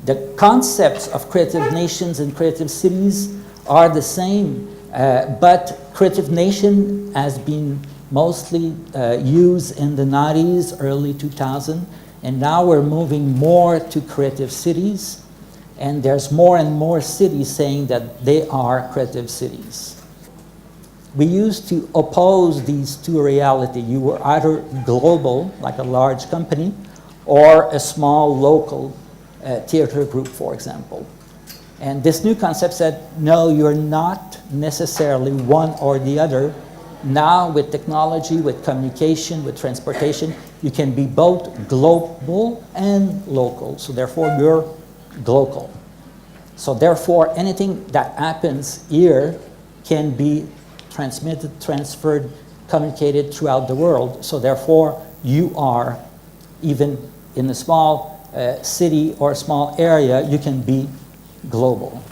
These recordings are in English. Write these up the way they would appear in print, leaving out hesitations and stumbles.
The concepts of creative nations and creative cities are the same, but creative nation has been mostly used in the 90s, early 2000, and now we're moving more to creative cities, and there's more and more cities saying that they are creative cities. We used to oppose these two realities. You were either global, like a large company, or a small local theater group, for example. And this new concept said, no, you're not necessarily one or the other. Now with technology, with communication, with transportation, you can be both global and local. So therefore, you're global. So therefore, anything that happens here can be transmitted, transferred, communicated throughout the world. So therefore, you are, even in a small city or a small area, you can be global.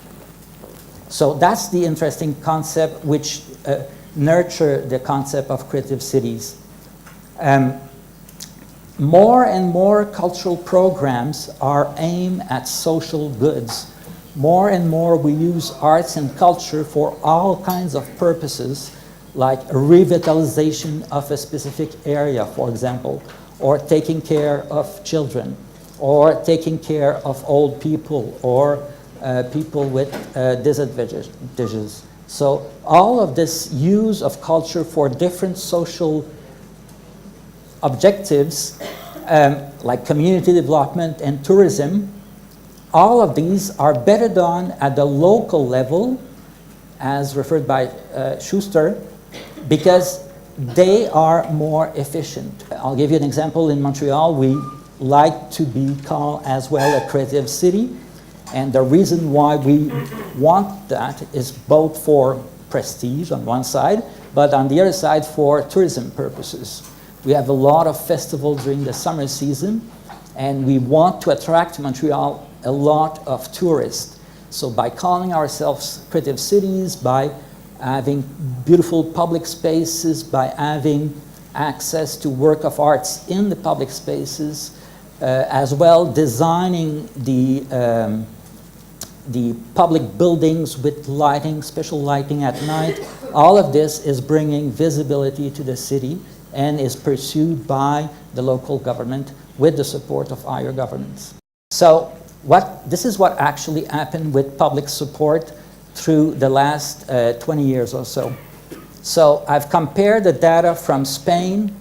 So that's the interesting concept which nurture the concept of creative cities. More and more cultural programs are aimed at social goods. More and more we use arts and culture for all kinds of purposes, like a revitalization of a specific area, for example, or taking care of children, or taking care of old people, or people with disadvantages. So all of this use of culture for different social objectives, like community development and tourism, all of these are better done at the local level, as referred by Schuster, because they are more efficient. I'll give you an example. In Montreal, we like to be called as well a creative city. And the reason why we want that is both for prestige on one side, but on the other side for tourism purposes. We have a lot of festivals during the summer season, and we want to attract to Montreal a lot of tourists. So by calling ourselves creative cities, by having beautiful public spaces, by having access to work of arts in the public spaces, as well designing the public buildings with lighting, special lighting at night, all of this is bringing visibility to the city and is pursued by the local government with the support of higher governments. So this is what actually happened with public support through the last 20 years or so. So I've compared the data from Spain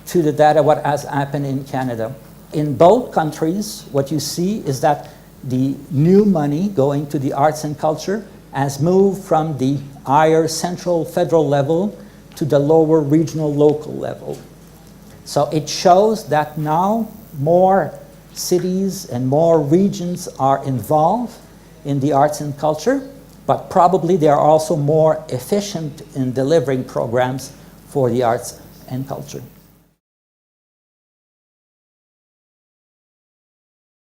to the data what has happened in Canada. In both countries, what you see is that the new money going to the arts and culture has moved from the higher central federal level to the lower regional local level. So it shows that now more cities and more regions are involved in the arts and culture, but probably they are also more efficient in delivering programs for the arts and culture.